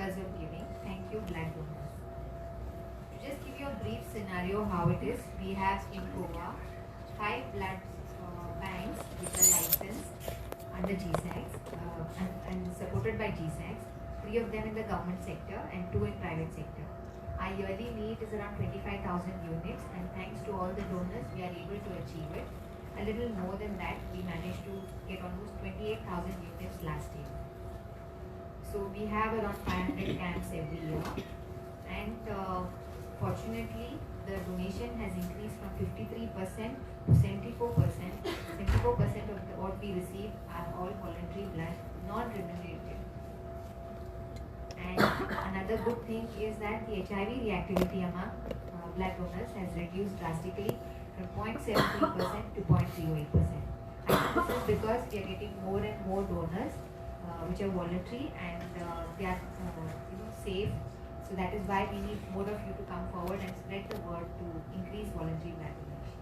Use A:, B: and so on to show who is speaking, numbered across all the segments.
A: years of giving. Thank you, blood donors. To just give you a brief scenario how it is, we have in Goa 5 blood banks which are licensed under GSACs and supported by GSACs, 3 of them in the government sector and 2 in private sector. Our yearly need is around 25,000 units, and thanks to all the donors we are able to achieve it. A little more than that, we managed to get almost 28,000 units last year. So we have around 500 camps every year, and fortunately the donation has increased from 53% to 74%. 74% of what we receive are all voluntary blood, non-remunerated. And another good thing is that the HIV reactivity among blood donors has reduced drastically from 0.73% to 0.08%. And this is because we are getting more and more donors which are voluntary, and they are safe. So that is why we need more of you to come forward and spread the word to increase voluntary blood donation.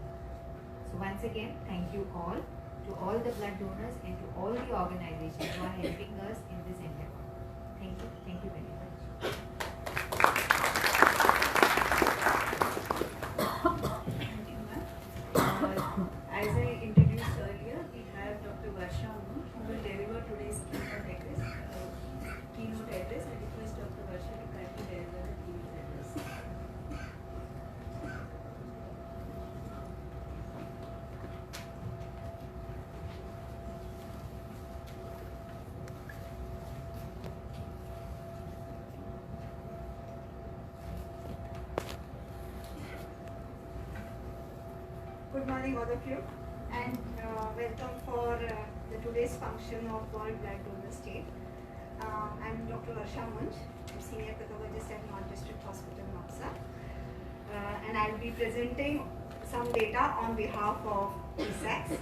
A: So once again, thank you all, to all the blood donors and to all the organizations who are helping us in this endeavor. Thank you very much.
B: As I introduced earlier, we have Dr. Varsha Amunj, who will deliver today's keynote address. I request Dr. Varsha to kindly deliver the keynote address.
C: Good morning, all of you, and welcome for the today's function of World Blood Donors Day. I'm Dr. Varsha Amunj, I'm Senior Pathologist at North District Hospital, Nopsa, and I'll be presenting some data on behalf of GSACs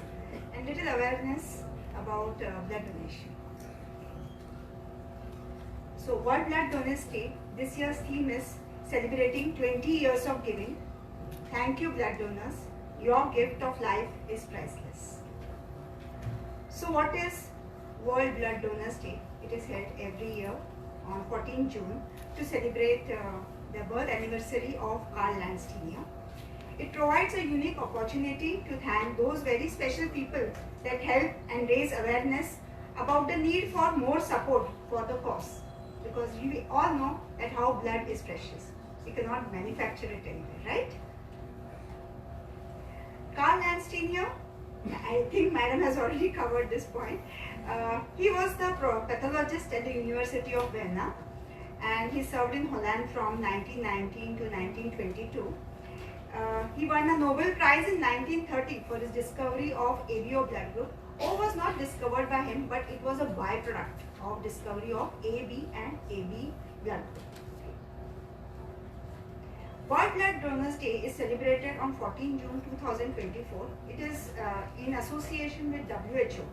C: and little awareness about blood donation. So, World Blood Donors Day, this year's theme is celebrating 20 years of giving. Thank you, blood donors. Your gift of life is priceless. So what is World Blood Donors Day? It is held every year on 14 June to celebrate the birth anniversary of Karl Landsteiner. It provides a unique opportunity to thank those very special people that help and raise awareness about the need for more support for the cause. Because we all know that how blood is precious. We cannot manufacture it anywhere, right? Karl Landsteiner, I think Madam has already covered this point. He was the pathologist at the University of Vienna, and he served in Holland from 1919 to 1922. He won a Nobel Prize in 1930 for his discovery of ABO blood group. O was not discovered by him, but it was a byproduct of discovery of AB and AB blood group. World Blood Donors Day is celebrated on 14 June 2024. It is in association with WHO,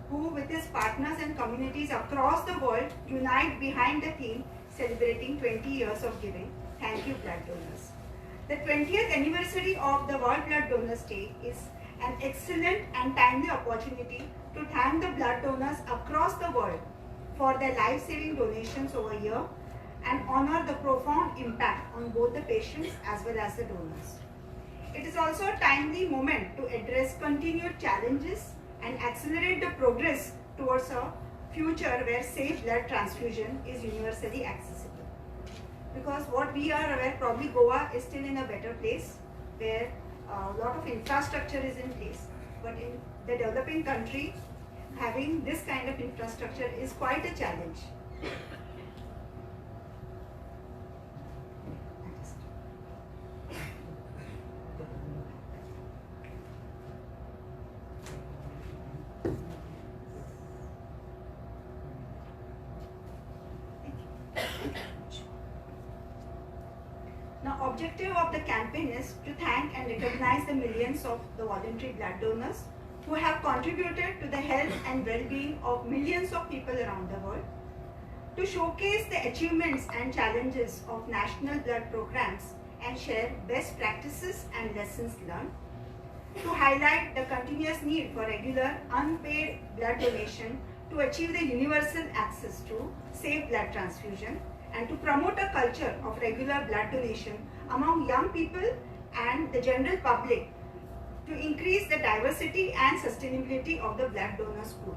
C: who with its partners and communities across the world unite behind the theme celebrating 20 years of giving. Thank you, blood donors. The 20th anniversary of the World Blood Donors Day is an excellent and timely opportunity to thank the blood donors across the world for their life-saving donations over a year and honor the profound impact on both the patients as well as the donors. It is also a timely moment to address continued challenges and accelerate the progress towards a future where safe blood transfusion is universally accessible. Because what we are aware, probably Goa is still in a better place where a lot of infrastructure is in place. But in the developing country, having this kind of infrastructure is quite a challenge. Now, objective of the campaign is to thank and recognize the millions of the voluntary blood donors who have contributed to the health and well-being of millions of people around the world, to showcase the achievements and challenges of national blood programs and share best practices and lessons learned, to highlight the continuous need for regular unpaid blood donation to achieve the universal access to safe blood transfusion, and to promote a culture of regular blood donation among young people and the general public to increase the diversity and sustainability of the blood donors pool.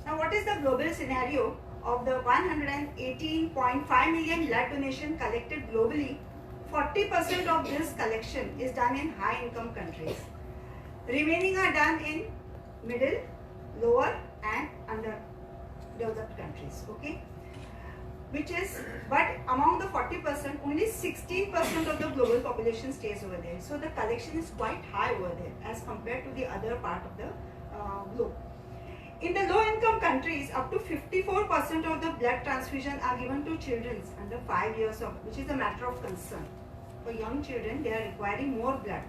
C: Now, what is the global scenario of the 118.5 million blood donation collected globally? 40% of this collection is done in high-income countries. Remaining are done in middle, lower and underdeveloped countries. Okay, but among the 40%, only 16% of the global population stays over there. So the collection is quite high over there as compared to the other part of the globe. In the low-income countries, up to 54% of the blood transfusion are given to children under 5 years of, which is a matter of concern. For young children, they are requiring more blood,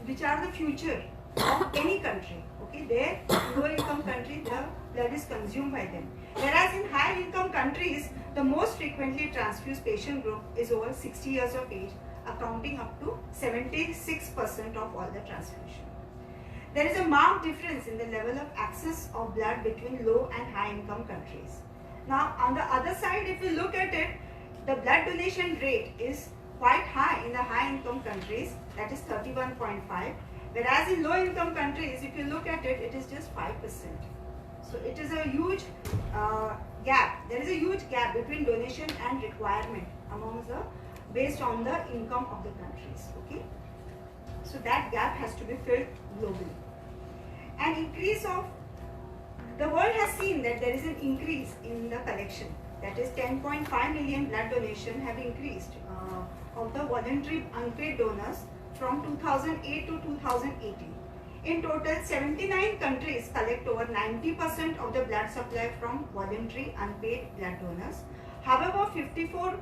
C: which are the future of any country. Okay, there, low-income country, the blood is consumed by them. Whereas in high-income countries, the most frequently transfused patient group is over 60 years of age, accounting up to 76% of all the transfusion. There is a marked difference in the level of access of blood between low and high income countries. Now, on the other side, if you look at it, the blood donation rate is quite high in the high income countries, that is 31.5, whereas in low income countries, if you look at it, it is just 5%. So it is a huge gap. There is a huge gap between donation and requirement based on the income of the countries. Okay, so that gap has to be filled globally. An increase of the world has seen that there is an increase in the collection. That is 10.5 million blood donation have increased of the voluntary unpaid donors from 2008 to 2018. In total, 79 countries collect over 90% of the blood supply from voluntary unpaid blood donors. However, 54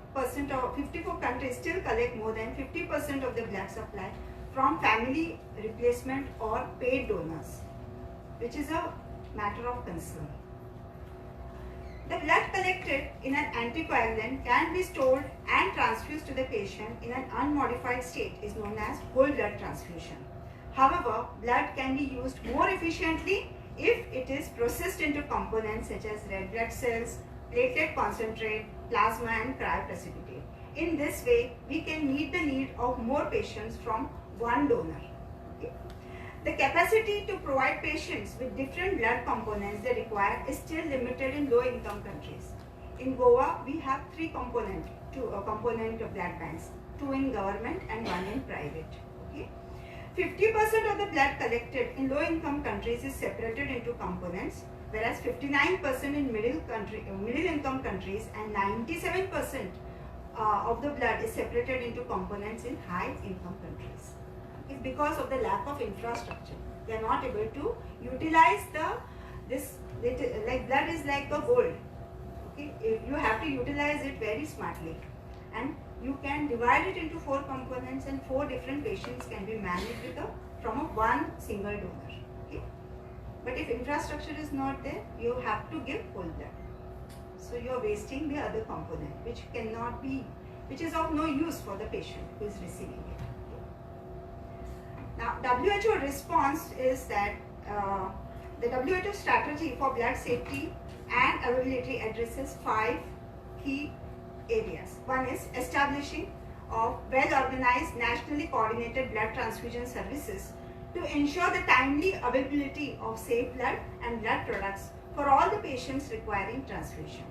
C: countries still collect more than 50% of the blood supply from family replacement or paid donors, which is a matter of concern. The blood collected in an anticoagulant can be stored and transfused to the patient in an unmodified state is known as whole blood transfusion. However, blood can be used more efficiently if it is processed into components such as red blood cells, platelet concentrate, plasma and cryoprecipitate. In this way, we can meet the need of more patients from one donor. Okay. The capacity to provide patients with different blood components they require is still limited in low income countries. In Goa, we have three component of blood banks, 2 in government and 1 in private. Okay. 50% of the blood collected in low income countries is separated into components, whereas 59% in middle income countries and 97% of the blood is separated into components in high income countries. It's because of the lack of infrastructure. They are not able to utilize like blood is like a gold. Okay, you have to utilize it very smartly, and you can divide it into 4 components, and 4 different patients can be managed from one single donor. Okay, but if infrastructure is not there, you have to give whole blood. So you are wasting the other component, which is of no use for the patient who is receiving it. Now, WHO response is that the WHO strategy for blood safety and availability addresses 5 key areas. One is establishing of well-organized, nationally coordinated blood transfusion services to ensure the timely availability of safe blood and blood products for all the patients requiring transfusion.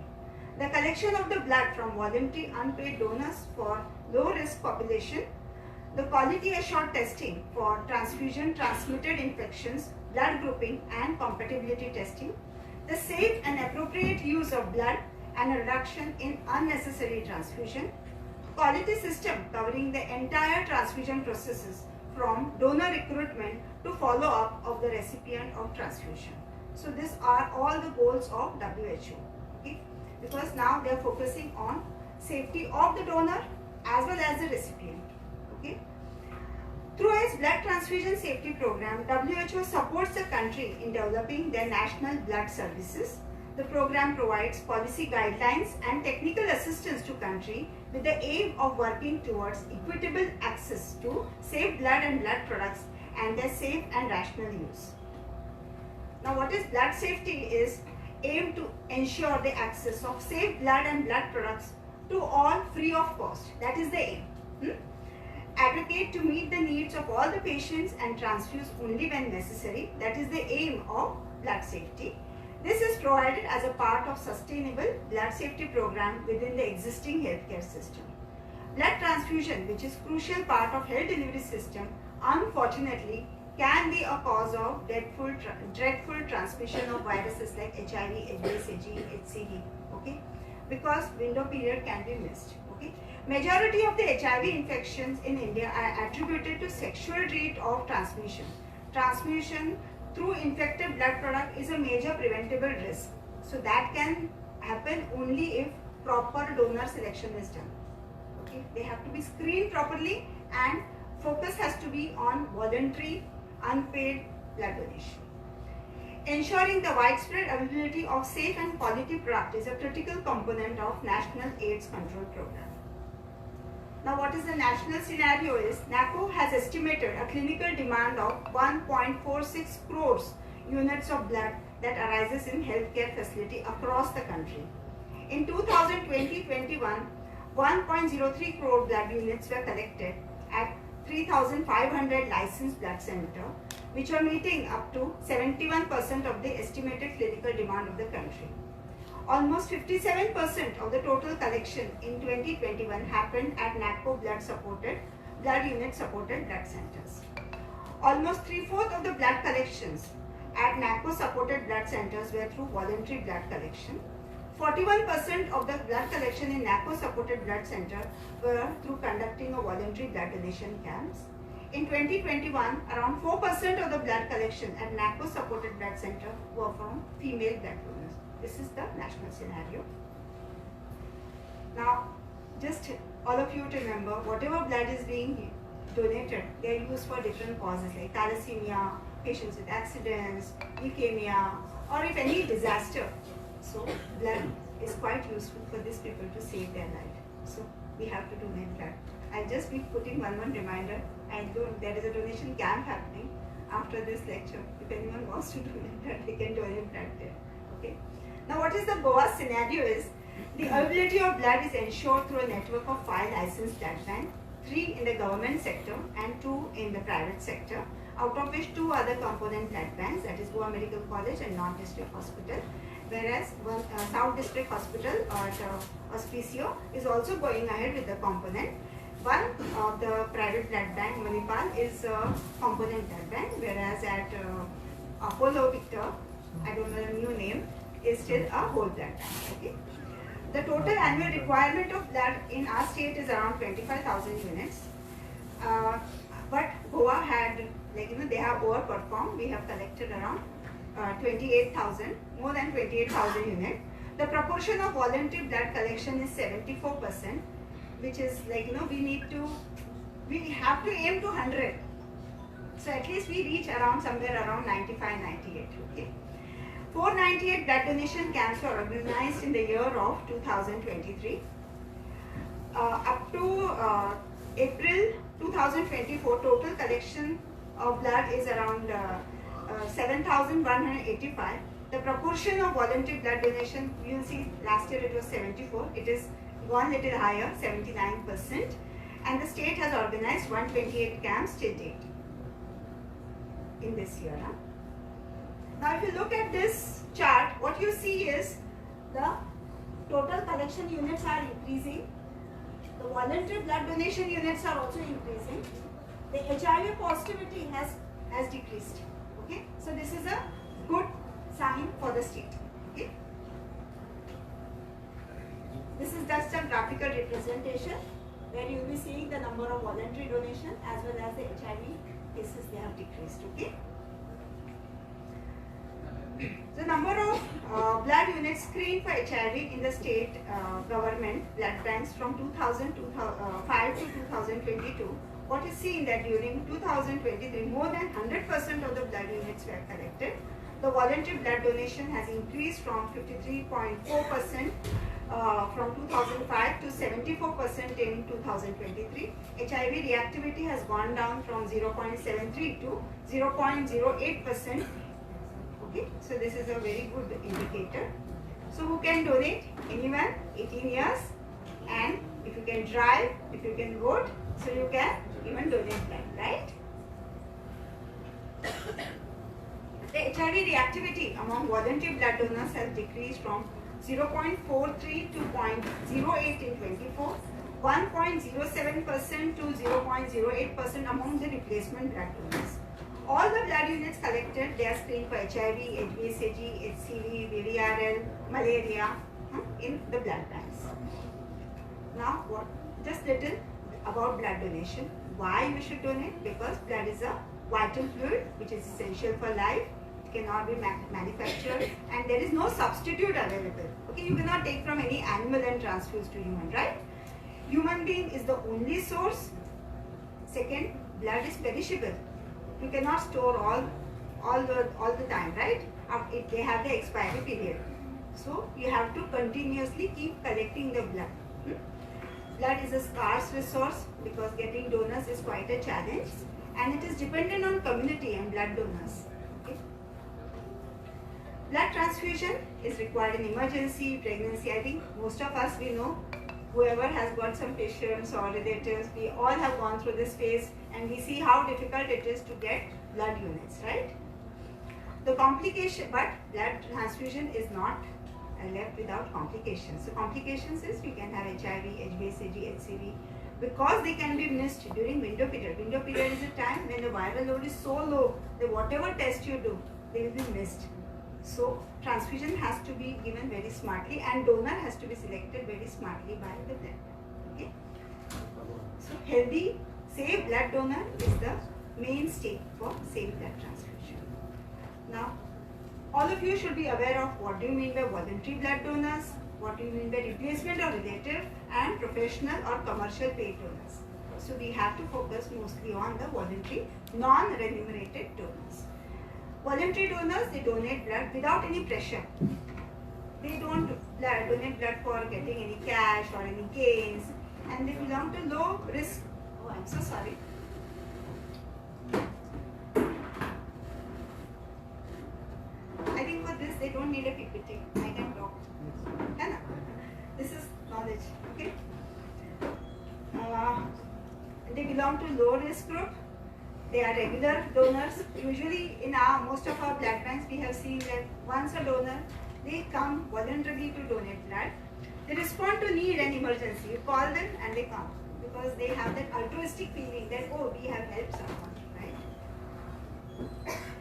C: The collection of the blood from voluntary unpaid donors for low-risk population, the quality assured testing for transfusion transmitted infections, blood grouping and compatibility testing, the safe and appropriate use of blood and a reduction in unnecessary transfusion, quality system covering the entire transfusion processes from donor recruitment to follow-up of the recipient of transfusion. So these are all the goals of WHO. Okay? Because now they are focusing on safety of the donor as well as the recipient. Okay? Through its blood transfusion safety program, WHO supports the country in developing their national blood services. The program provides policy guidelines and technical assistance to country with the aim of working towards equitable access to safe blood and blood products and their safe and rational use. Now, what is blood safety is aim to ensure the access of safe blood and blood products to all free of cost. That is the aim. Advocate to meet the needs of all the patients and transfuse only when necessary. That is the aim of blood safety. This is provided as a part of sustainable blood safety program within the existing healthcare system. Blood transfusion, which is crucial part of health delivery system, unfortunately can be a cause of dreadful transmission of viruses like HIV, HBsAg, HCV, okay, because window period can be missed, okay. Majority of the HIV infections in India are attributed to sexual route of transmission. Transmission through infected blood product is a major preventable risk. So that can happen only if proper donor selection is done. Okay, they have to be screened properly and focus has to be on voluntary, unpaid blood donation. Ensuring the widespread availability of safe and quality product is a critical component of National AIDS Control Program. Now what is the national scenario is, NACO has estimated a clinical demand of 1.46 crores units of blood that arises in healthcare facility across the country. In 2020-21, 1.03 crore blood units were collected at 3,500 licensed blood centers, which are meeting up to 71% of the estimated clinical demand of the country. Almost 57% of the total collection in 2021 happened at NACO blood unit supported blood centers. Almost 3/4 of the blood collections at NACO supported blood centers were through voluntary blood collection. 41% of the blood collection in NACO supported blood center were through conducting a voluntary blood donation camps. In 2021, around 4% of the blood collection at NACO supported blood center were from female blood donors. This is the national scenario. Now, just all of you to remember, whatever blood is being donated, they are used for different causes like thalassemia, patients with accidents, leukemia, or if any disaster. So, blood is quite useful for these people to save their life. So, we have to donate blood. I'll just be putting one reminder. There is a donation camp happening after this lecture. If anyone wants to donate blood, they can donate blood there. Okay. Now, what is the Goa scenario is, the availability of blood is ensured through a network of 5 licensed blood banks, 3 in the government sector and 2 in the private sector, out of which 2 other component blood banks, that is Goa Medical College and North District Hospital, whereas one South District Hospital or Auspicio is also going ahead with the component. One of the private blood bank, Manipal, is a component blood bank, whereas at Apollo Victor, I don't know the new name, is still a whole blood bank. Okay. The total annual requirement of blood in our state is around 25,000 units. But Goa had, they have overperformed. We have collected around 28,000, more than 28,000 units. The proportion of voluntary blood collection is 74%, which is we have to aim to 100. So at least we reach around somewhere around 95, 98. Okay. 498 blood donation camps were organized in the year of 2023. Up to April 2024, total collection of blood is around 7,185. The proportion of voluntary blood donation, you will see last year it was 74. It is gone little higher, 79%. And the state has organized 128 camps till date in this year. Now, if you look at this chart, what you see is the total collection units are increasing. The voluntary blood donation units are also increasing. The HIV positivity has decreased. Okay, so this is a good sign for the state. Okay, this is just a graphical representation where you will be seeing the number of voluntary donation as well as the HIV cases they have decreased. Okay. The number of blood units screened for HIV in the state government blood banks from 2005 to 2022, what is seen that during 2023, more than 100% of the blood units were collected. The voluntary blood donation has increased from 53.4% from 2005 to 74% in 2023. HIV reactivity has gone down from 0.73 to 0.08%. Okay, so this is a very good indicator. So who can donate? Anyone 18 years, and if you can drive, if you can vote, so you can even donate blood, right? The HIV reactivity among voluntary blood donors has decreased from 0.43 to 0.08 in 24, 1.07% to 0.08% among the replacement blood donors. All the blood units collected, they are screened for HIV, HBsAg, HCV, VVRL, malaria in the blood banks. Now, just little about blood donation. Why we should donate? Because blood is a vital fluid which is essential for life. It cannot be manufactured, and there is no substitute available. Okay, you cannot take from any animal and transfuse to human, right? Human being is the only source. Second, blood is perishable. You cannot store all the time, right? They have the expiry period. So you have to continuously keep collecting the blood. Blood is a scarce resource because getting donors is quite a challenge, and it is dependent on community and blood donors. Okay? Blood transfusion is required in emergency, pregnancy. I think most of us, we know, whoever has got some patients or relatives, we all have gone through this phase, and we see how difficult it is to get blood units, right? The complication, but blood transfusion is not left without complications. So complications is you can have HIV, HBsAg, HCV, because they can be missed during window period. Window period is a time when the viral load is so low that whatever test you do, they will be missed. So transfusion has to be given very smartly, and donor has to be selected very smartly by the blood. Okay. So healthy, safe blood donor is the mainstay for safe blood transfusion. Now, all of you should be aware of what do you mean by voluntary blood donors, what do you mean by replacement or relative, and professional or commercial paid donors. So we have to focus mostly on the voluntary, non-remunerated donors. Voluntary donors, they donate blood without any pressure. They don't donate blood for getting any cash or any gains, and they belong to low risk. Oh, I'm so sorry. I think for this they don't need a PPT. I can talk. This is knowledge. Okay. They belong to low risk group. They are regular donors. Usually in most of our blood banks we have seen that once a donor, they come voluntarily to donate blood. They respond to need and emergency. You call them and they come because they have that altruistic feeling that, oh, we have helped someone, right?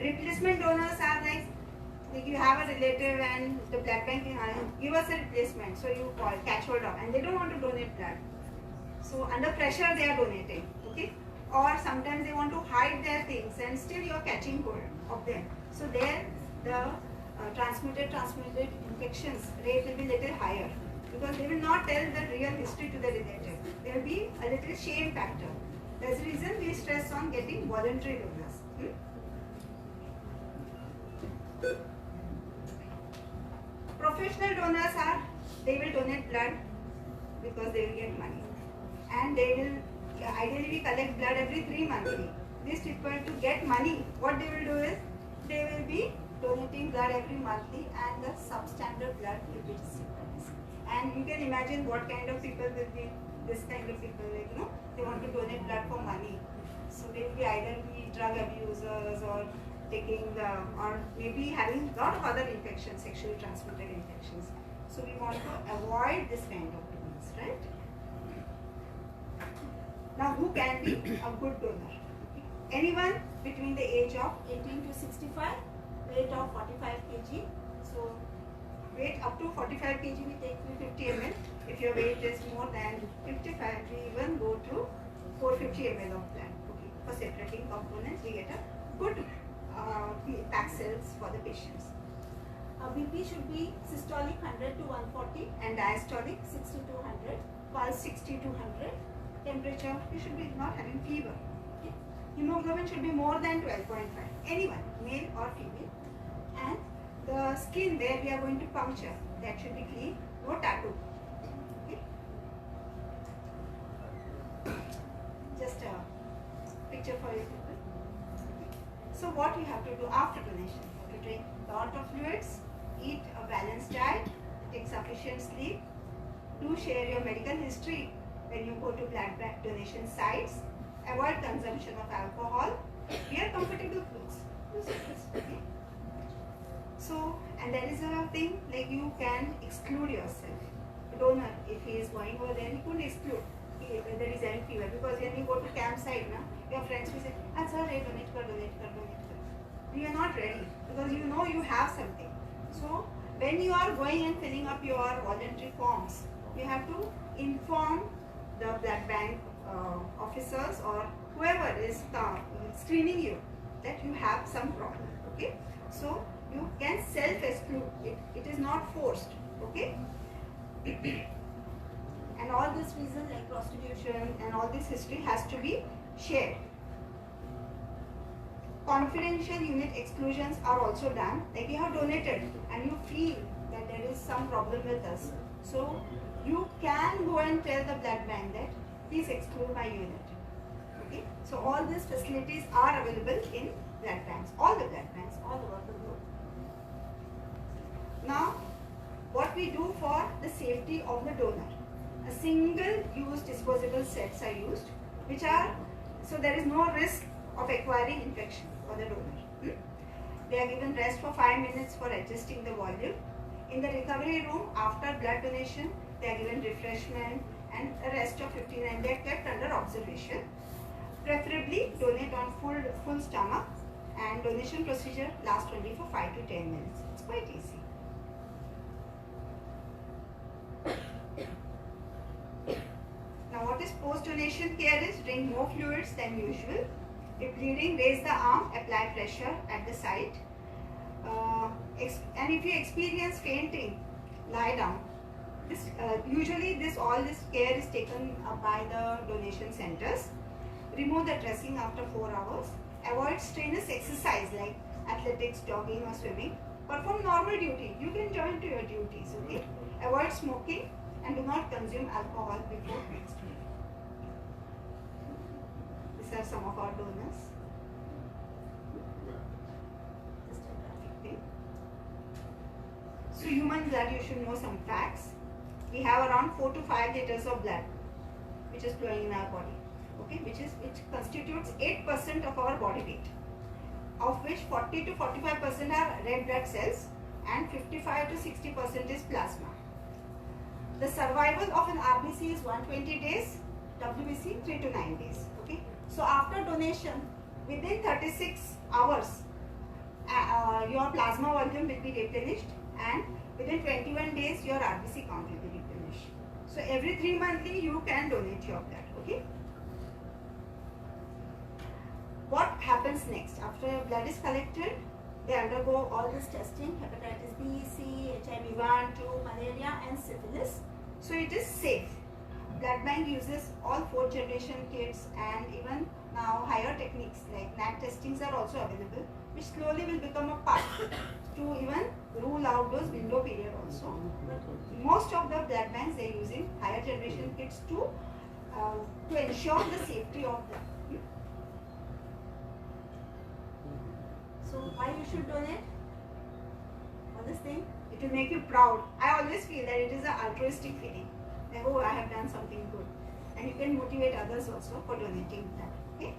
C: Replacement donors are like you have a relative and the blood bank give us a replacement, so you call, catch hold of, and they don't want to donate blood. So under pressure they are donating, okay? Or sometimes they want to hide their things and still you are catching hold of them. So there the transmitted infections rate will be little higher because they will not tell the real history to the relative. There will be a little shame factor. That's the reason we stress on getting voluntary donors. Professional donors they will donate blood because they will get money, and they will ideally we collect blood every 3 monthly. These people, to get money, what they will do is they will be donating blood every monthly, and the substandard blood will be distributed. And you can imagine what kind of people will be this kind of people, like, you know, they want to donate blood for money. So they will be either be drug abusers or taking or maybe having a lot of other infections, sexually transmitted infections. So we want to avoid this kind of donors, right? Now, who can be a good donor? Anyone between the age of 18 to 65, weight of 45 kg. So weight up to 45 kg we take 250 ml. If your weight is more than 55, we even go to 450 ml of blood. Okay. For separating components, we get a good pack cells for the patients. BP should be systolic 100 to 140 and diastolic 60 to 100, pulse 60 to 100. Temperature, you should be not having fever. Okay. Hemoglobin should be more than 12.5. Anyone, male or female. And the skin where we are going to puncture, that should be clean, no tattoo. Okay. Just a picture for you people. So what you have to do after donation? You have to drink lot of fluids, eat a balanced diet, take sufficient sleep, do share your medical history when you go to blood bank donation sites, avoid consumption of alcohol, wear comfortable clothes. Okay? So, and there is a thing like you can exclude yourself. A donor, if he is going over there, he couldn't exclude whether he is having fever, because when you go to campsite, na, your friends will say, "Ah, sir, donate kar, donate kar, donate kar." You are not ready because you know you have something. So, when you are going and filling up your voluntary forms, you have to inform the blood bank officers or whoever is screening you that you have some problem. Okay, so you can self-exclude. It is not forced. Okay. And all this reason like prostitution and all this history has to be shared. Confidential unit exclusions are also done. Like you have donated and you feel that there is some problem with us. So you can go and tell the blood bank that please exclude my unit. Okay. So all these facilities are available in blood banks, all the blood banks all over the globe. Now, what we do for the safety of the donor? A single-use disposable sets are used, which are, so there is no risk of acquiring infection for the donor. They are given rest for 5 minutes for adjusting the volume. In the recovery room, after blood donation, they are given refreshment and a rest of 15 and they are kept under observation. Preferably donate on full stomach, and donation procedure lasts only for 5 to 10 minutes. It's quite easy. Now what is post-donation care is drink more fluids than usual. If bleeding, raise the arm, apply pressure at the site. And if you experience fainting, lie down. Usually all this care is taken by the donation centers. Remove the dressing after 4 hours. Avoid strenuous exercise like athletics, jogging or swimming. Perform normal duty. You can join to your duties. Okay. Avoid smoking and do not consume alcohol before next meal. These are some of our donors. Just a graphic thing. So human blood, you should know some facts. We have around 4 to 5 liters of blood which is flowing in our body. Okay, which constitutes 8% of our body weight, of which 40 to 45% are red blood cells and 55 to 60% is plasma. The survival of an RBC is 120 days, WBC 3 to 9 days. Okay, so after donation, within 36 hours, your plasma volume will be replenished, and within 21 days, your RBC count will be replenished. So every 3 monthly, you can donate your blood. Okay. What happens next? After your blood is collected, they undergo all this testing: hepatitis B, C, HIV 1, 2, malaria and syphilis. So it is safe. Blood bank uses all 4th generation kits, and even now higher techniques like NAT testings are also available, which slowly will become a part to even rule out those window period also. But most of the blood banks, they are using higher generation kits to ensure the safety of blood. So why you should donate? For this thing, it will make you proud. I always feel that it is an altruistic feeling. Like, oh, I have done something good. And you can motivate others also for donating blood. Okay?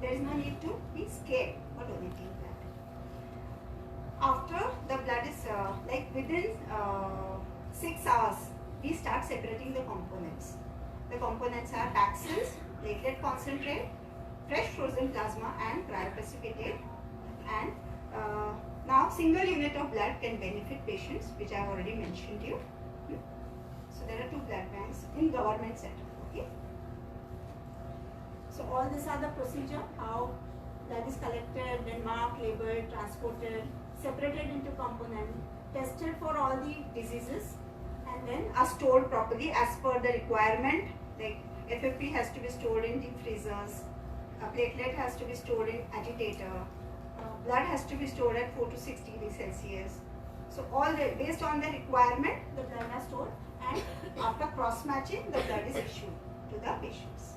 C: There is no need to be scared for donating blood. After the blood is, like within 6 hours, we start separating the components. The components are vaccines, platelet concentrate, fresh frozen plasma and cryoprecipitate. And now single unit of blood can benefit patients, which I have already mentioned you. So there are 2 blood banks in government setup. Okay. So all these are the procedure, how blood is collected, then marked, labeled, transported, separated into components, tested for all the diseases, and then are stored properly as per the requirement. Like FFP has to be stored in deep freezers, platelet has to be stored in agitator, blood has to be stored at 4 to 6 degrees Celsius. So all based on the requirement, the blood are stored, and after cross matching, the blood is issued to the patients.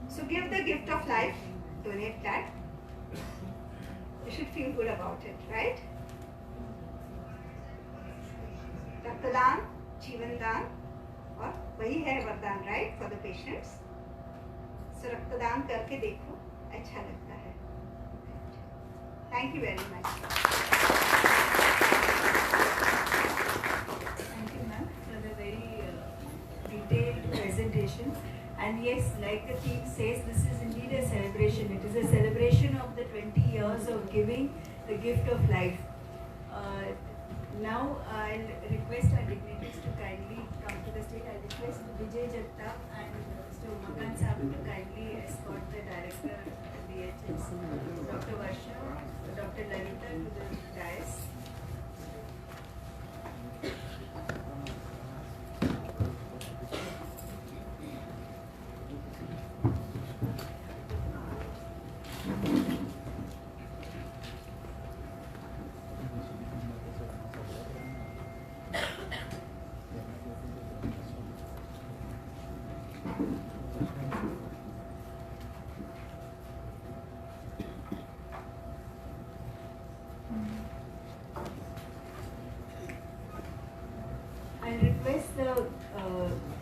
C: So give the gift of life, donate blood. You should feel good about it, right? रक्तदान जीवन दान और वही है वरदान, right, for the patients. So रक्तदान करके देखो, अच्छा लगता है. Thank you very much.
B: Thank you, ma'am, for the very detailed presentation. And yes, like the theme says, this is indeed a celebration. It is a celebration of the 20 years of giving the gift of life. Now I'll request our dignitaries to kindly come to the stage. I'll request Vijay Jatta and Mr. Umakant Sabu to kindly escort the director of the DHS, Dr. Varsha, Dr. Lalita to the dais. I'll request the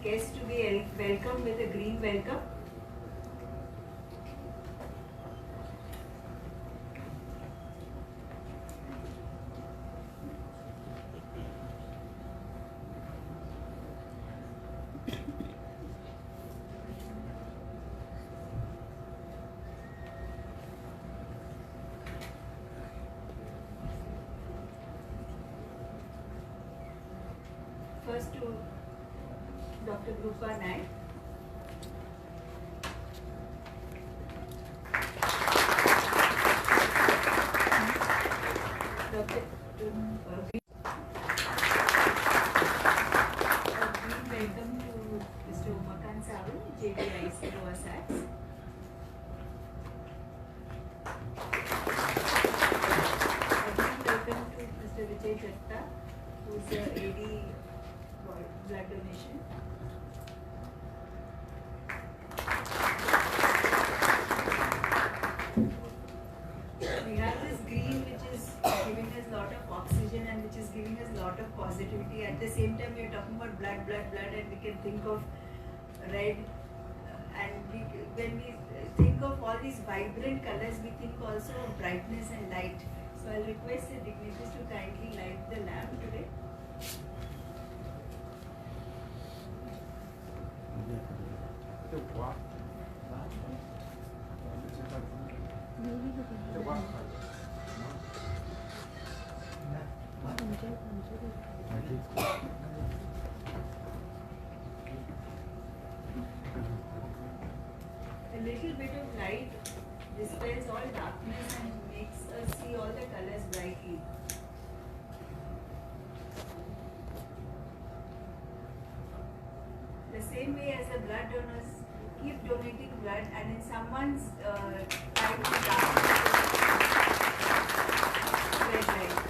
B: guests to be welcomed with a green welcome. First to Dr. Grupa Naik. Dr. Welcome to Mr. Umakant Saval, JDIC Goa SATS. Welcome to Mr. Vijay Jatta, who is the AD blood donation. We have this green which is giving us lot of oxygen and which is giving us lot of positivity. At the same time, we are talking about blood, and we can think of red. When we think of all these vibrant colors, we think also of brightness and light. So I'll request the dignitaries to kindly light the lamp today. A little bit of light dispels all darkness and makes us see all the colors brightly. The same way as the blood donors keep donating blood, and in someone's time to darkness, red light.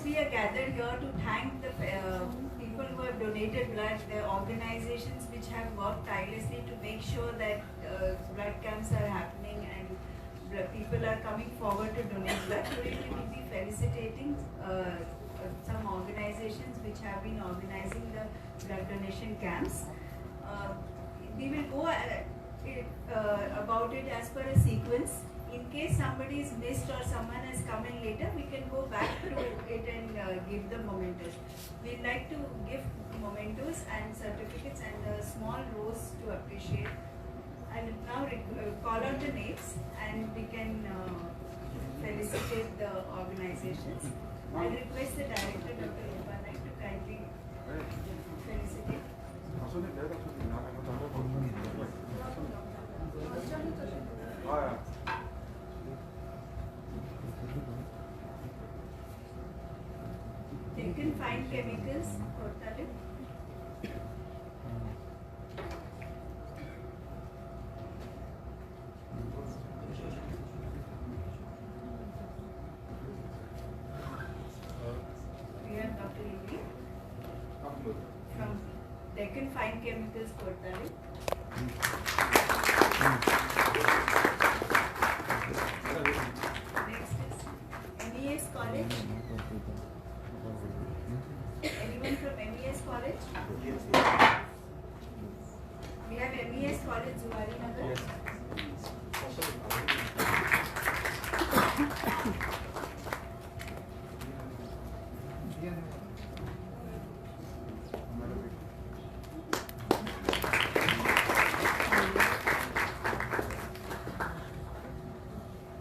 B: We are gathered here to thank the people who have donated blood, the organizations which have worked tirelessly to make sure that blood camps are happening and people are coming forward to donate blood. Today we will be felicitating some organizations which have been organizing the blood donation camps. We will go about it as per a sequence. In case somebody is missed or someone has come in later, we can go back to it and give the mementos. We'd like to give mementos and certificates and a small rose to appreciate. I'll now call out the names and we can felicitate the organizations. I'll request the director, Dr. Rupa Naik, to kindly felicitate. Deccan Fine Chemicals, Kortale. We have Dr. Lily from Deccan Fine Chemicals, Kortale. Next is MES College. Anyone from MES College? We have MES College, Zuari Nagar.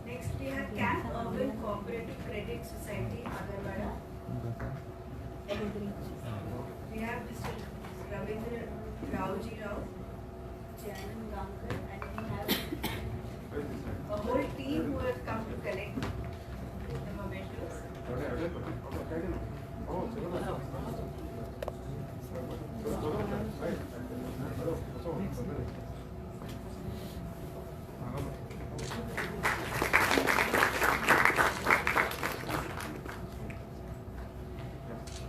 B: Next we have Camp Urban Cooperative Credit Society, Agarwada. We have Mr. Ravindra Rauji Rao, Janan Gankar, and we have a whole team who have come to collect the mementos.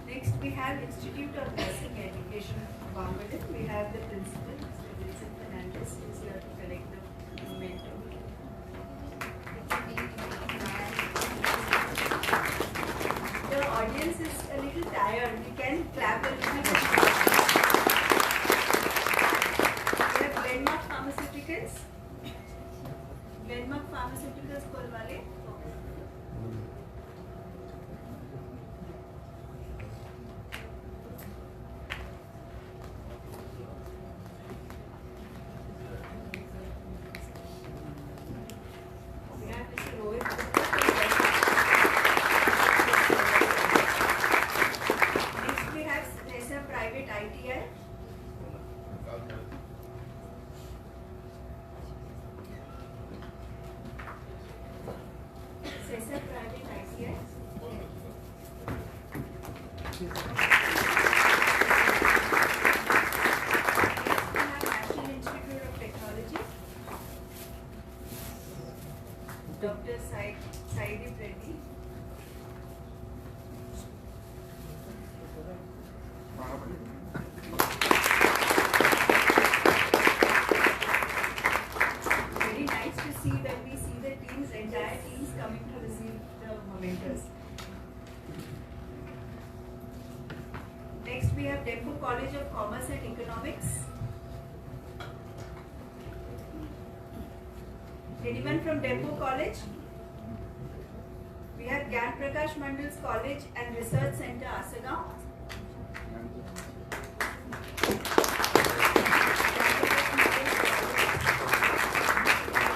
B: Next we have Institute of Nursing Education, Bangladesh. We have the principal, Mr. Wilson Fernandez, who is here to collect the memento. The audience is a little tired. We can clap a little bit. We have Glenmark Pharmaceuticals. Glenmark Pharmaceuticals, Kolwale. We have Mr. Rohit Gupta. Next we have SESA Private ITI. SESA Private ITI. Next we have National Institute of Technology. Dr. Saidi Reddy. Very nice to see when we see the teams, entire teams coming to receive the mementos. Next we have Dempo College of Commerce and Economics. Anyone from Dempo College? We have Gyan Prakash Mandal's College and Research Center, Asagaon.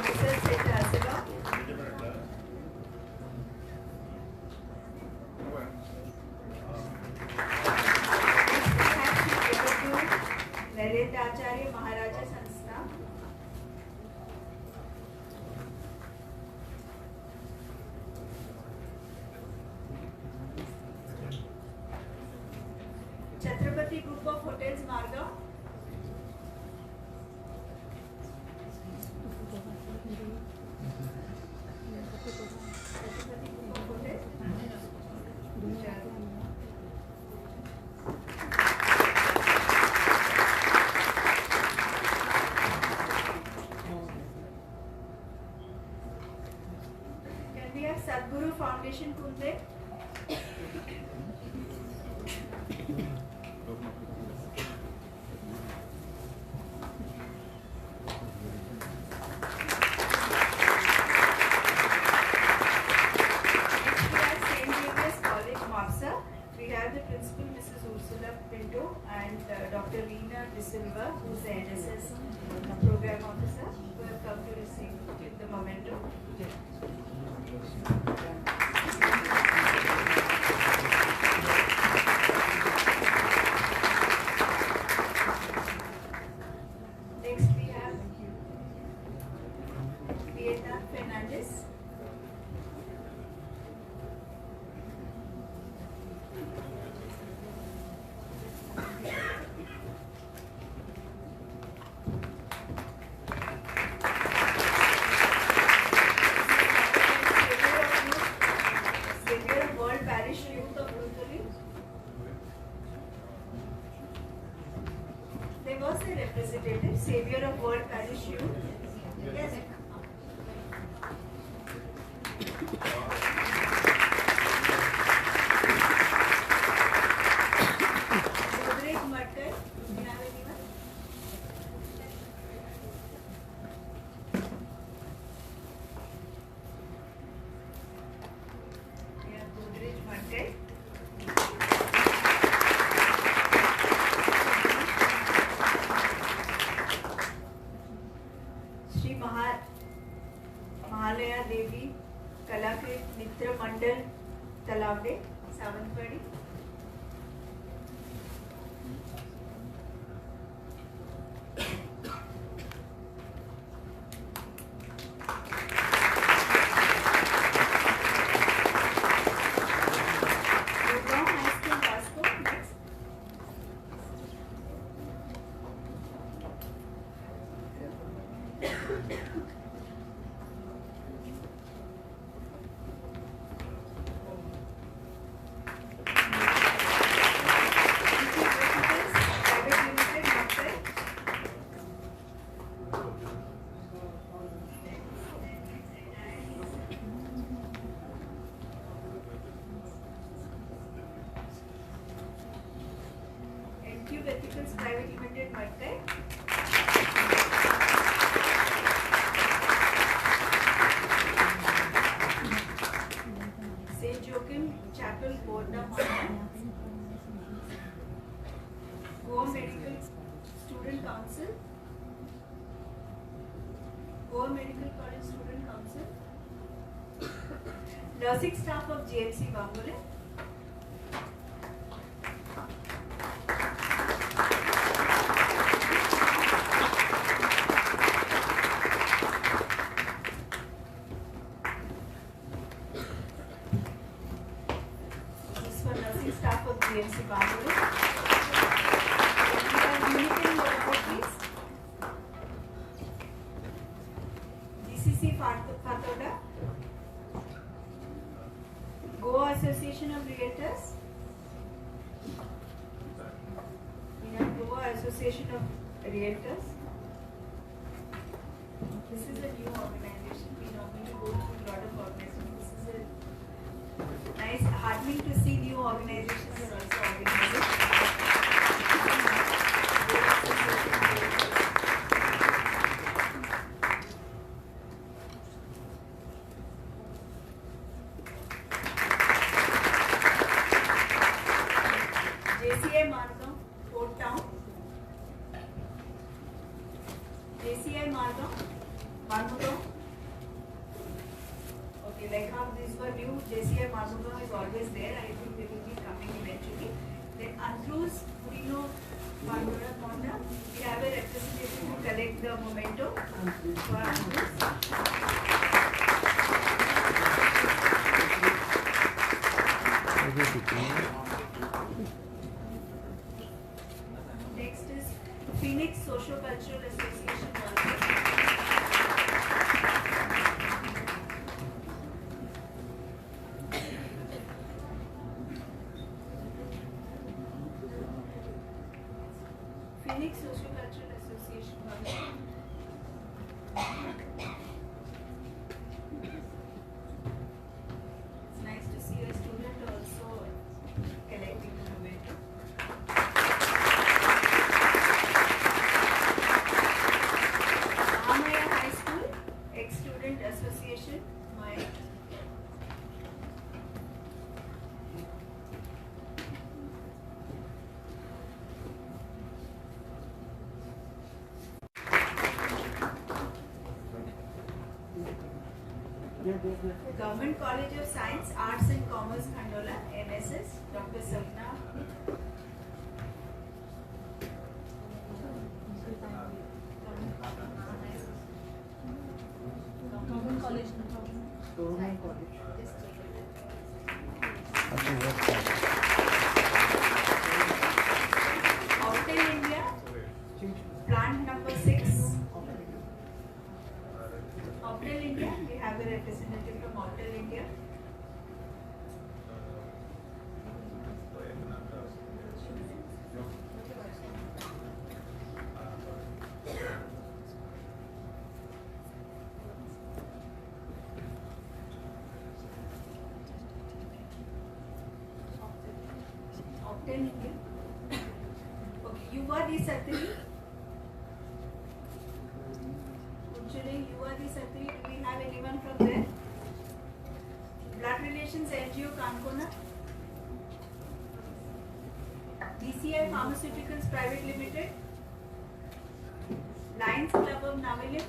B: Research Center, Asagaon. Narendra Acharya Maharaja Sanstha. Chhatrapati Group of Hotels, Margao. Chhatrapati Group of Hotels. Can we have Sadhguru Foundation, Kunde? We have the principal, Mrs. Ursula Pinto, and Dr. Reena De Silva, who is the NSS program officer, who have come to receive the memento. Kalakrit Mitra Mandal Talavde, Savantwadi. Gurgaon High School, Vasco, next. Private Limited, Mumbai. NQ Ethicals Private Limited, Mumbai. St. Joachim Chapel, Borna, Mumbai. Goa Medical Student Council. Goa Medical College Student Council. Nursing staff of GMC Bangole. This is for nursing staff of GMC Bangole. Union Laboratories. GCC Fathoda. Goa Association of Realtors. We have Goa Association of Realtors. This is a new organization. We normally go through a lot of organizations. This is a nice, heartening to see new organizations are also organizing. JCI Margam, Port Town. JCI Margam, Marmugam. Okay, like how these were new, JCI Marmugam is always there. I think they will be coming eventually. Then Andrews, Purino, Marmura, Monda. We have a representative to collect the memento for Andrews. Next is Phoenix Socio-Cultural Association. Phoenix Socio-Cultural Association. It's nice to see a student also collecting innovative. Amaya High School, ex-student association. My Government College of Science, Arts and Commerce, Khandola, NSS, Dr. Savna.
D: Government college.
A: Just take it.
B: Outel India, plant number 6. Outel India, we have a representative from Outel India. Outel India. Okay, Yuvadi Satri. Unchale Yuvadi Satri, do we have anyone from there? Blood Relations NGO Kankona. DCI Pharmaceuticals Private Limited. Lions Club of Navilim.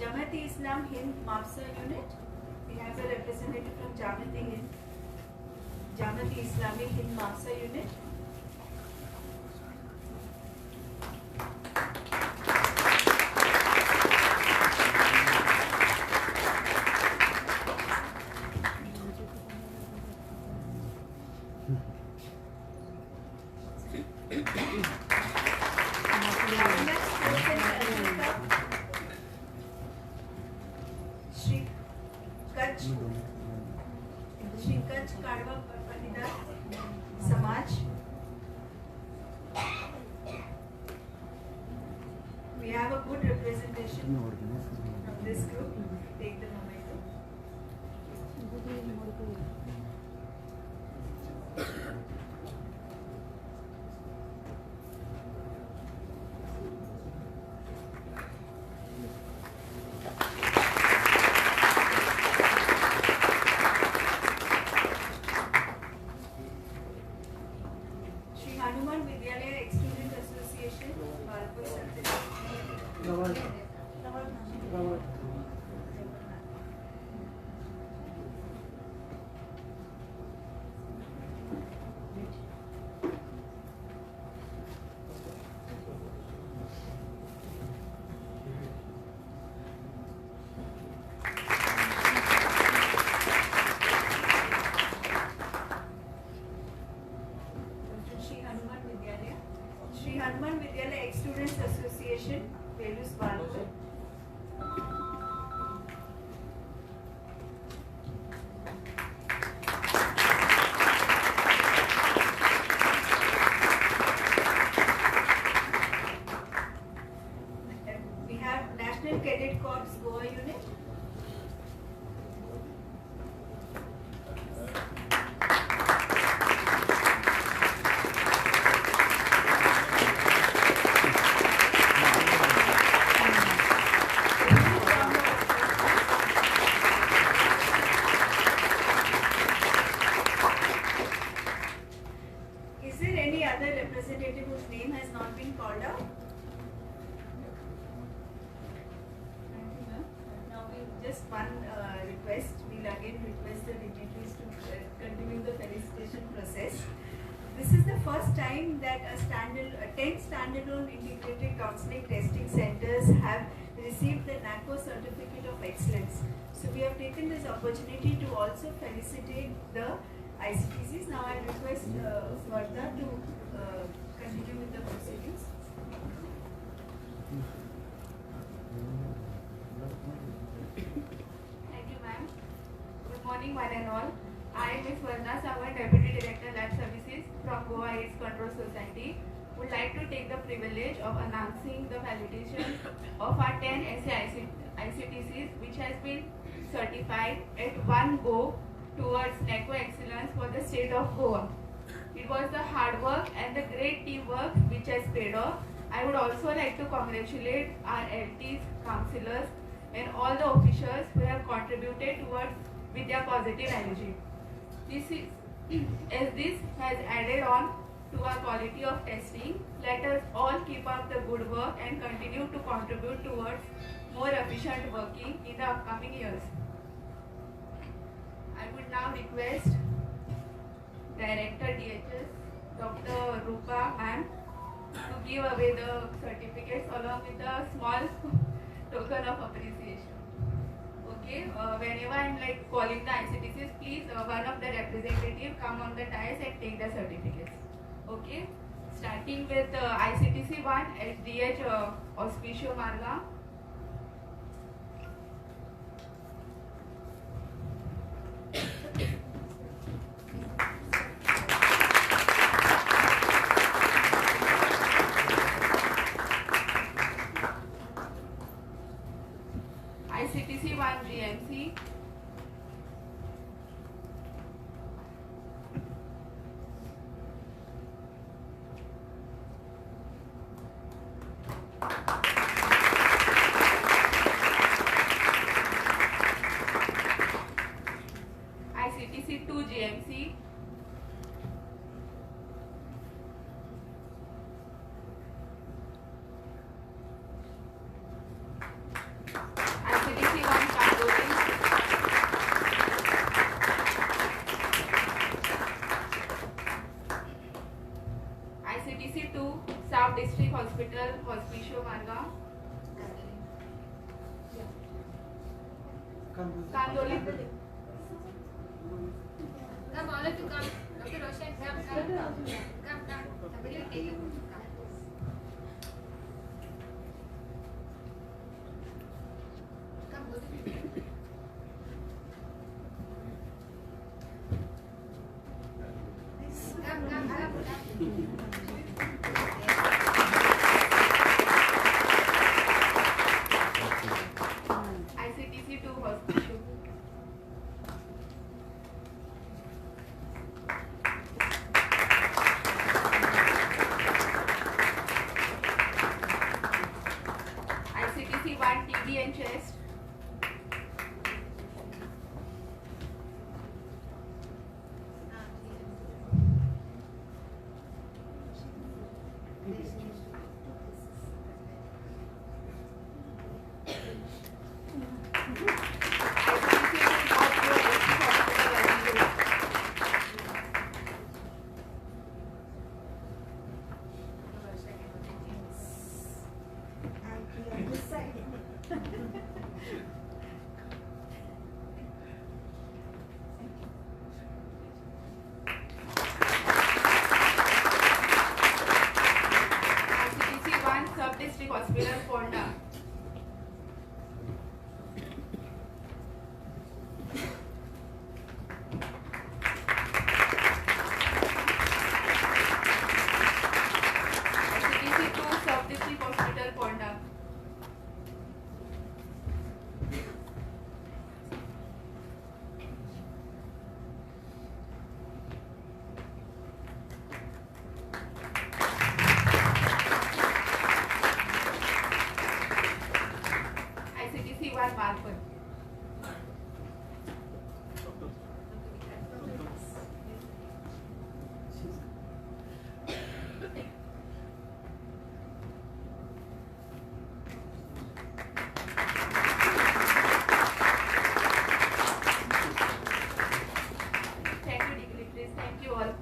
B: Jamaat-e Islam Hind Mafsa unit. We have a representative from Jamaat-e Islami Hind Mafsa unit. Shri Kach Kadwa Patidar Samaj. We have a good representation from this group. Take the momentum. Shri Hanuman Vidyalaya Ex-Student Association, Balpur Shri Hanuman Vidyalaya Ex-Students Association, Velus Balpur. We have National Cadet Corps Goa unit. Is there any other representative whose name has not been called out? Thank you, ma'am. Now we just one request. We'll again request the dignitaries to continue the felicitation process. This is the first time that 10 standalone integrated counseling testing centers have received the NACO Certificate of Excellence. So we have taken this opportunity to also felicitate the ICTCs. Now I request Varda to continue with the proceedings.
D: Thank you, ma'am. Good morning, one and all. I am Ms. Varna Sawant, Deputy Director Lab Services from Goa AIDS Control Society. Would like to take the privilege of announcing the validation of our 10 ICTCs, which has been certified at one go towards NACO excellence for the state of Goa. It was the hard work and the great teamwork which has paid off. I would also like to congratulate our LTs, councillors, and all the officials who have contributed towards Vidya Positive Energy. As this has added on to our quality of testing, let us all keep up the good work and continue to contribute towards more efficient working in the upcoming years. I would now request Director DHS, Dr. Rupa ma'am, to give away the certificates along with a small token of appreciation. Okay, whenever I'm calling the ICTCs, please one of the representative come on the dais and take the certificates. Okay, starting with ICTC 1, HDH Auspicio Marga. ICTC 1 GMC. ICTC 2 GMC. Kandoli.
A: Come, all of you come. Dr. Roshan, come. Somebody will take your photo. Come. Come, both of you. Come.
D: ICTC 2 hospital. ICTC 1 TB and chest.
C: On this side.
D: ICTC 1 sub-district hospital, Ponda. ICTC 2 sub-district hospital, Ponda. ICTC 1 Malpur. Thank you, dignitaries. Thank you all.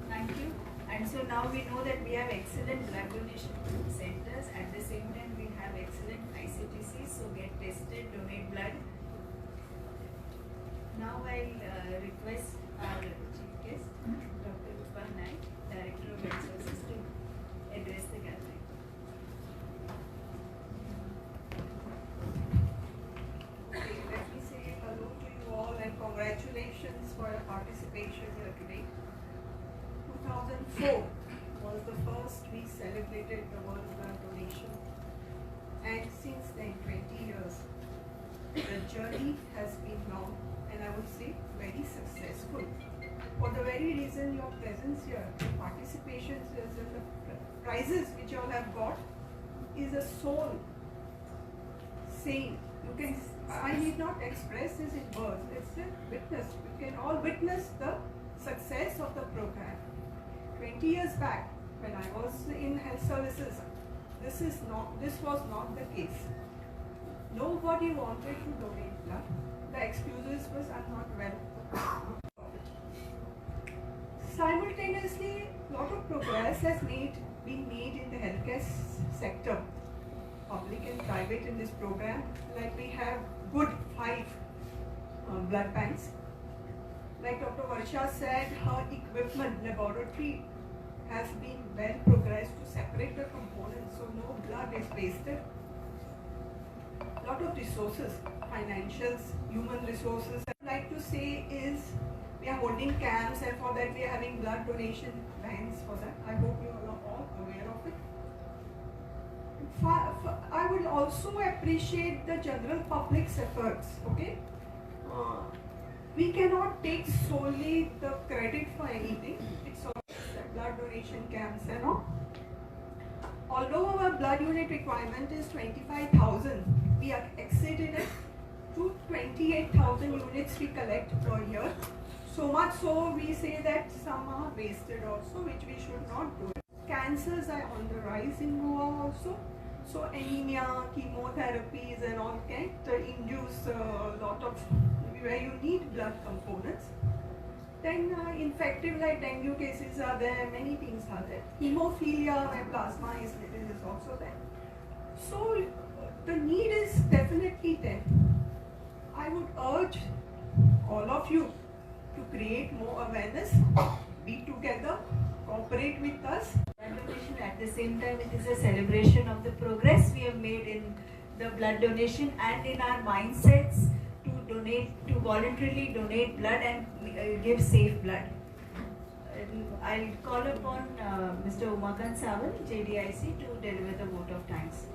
B: Thank you. And so now we know that we have excellent blood donation centers. At the same time, we have excellent ICTC. So get tested, donate blood. Now I'll request our chief guest, Dr. Rupa Naik, Director of Health Services, to address the gathering.
E: Okay, let me say hello to you all and congratulations for your participation here today. 2004 was the first we celebrated the World Blood Donation, and since then 20 years. The journey has been long and I would say very successful. For the very reason your presence here, your participation and the prizes which you all have got is a soul saying, I need not express this in words, it's a witness. We can all witness the success of the program. 20 years back, when I was in health services, this was not the case. Nobody wanted to donate blood. The excuses was I'm not well. Simultaneously, a lot of progress has been made in the healthcare sector, public and private, in this program. Like we have good 5 blood banks. Like Dr. Varsha said, her equipment laboratory has been well progressed to separate the components, so no blood is wasted. Lot of resources, financials, human resources. I'd like to say is we are holding camps, and for that we are having blood donation vans for that. I hope you are all aware of it. I would also appreciate the general public's efforts, okay? We cannot take solely the credit for anything. It's all blood donation camps and all. Although our blood unit requirement is 25,000, we are exceeded it to 28,000 units we collect per year. So much so we say that some are wasted also, which we should not do. Cancers are on the rise in Goa also. So anemia, chemotherapies and all can induce a lot of where you need blood components. Then infective like dengue cases are there, many things are there. Hemophilia where plasma is also there. So the need is definitely there. I would urge all of you to create more awareness, be together, cooperate with us.
B: Blood donation, at the same time, it is a celebration of the progress we have made in the blood donation and in our mindsets to donate, to voluntarily donate blood and give safe blood. And I'll call upon Mr. Umakant Sawant, JDIC, to deliver the vote of thanks.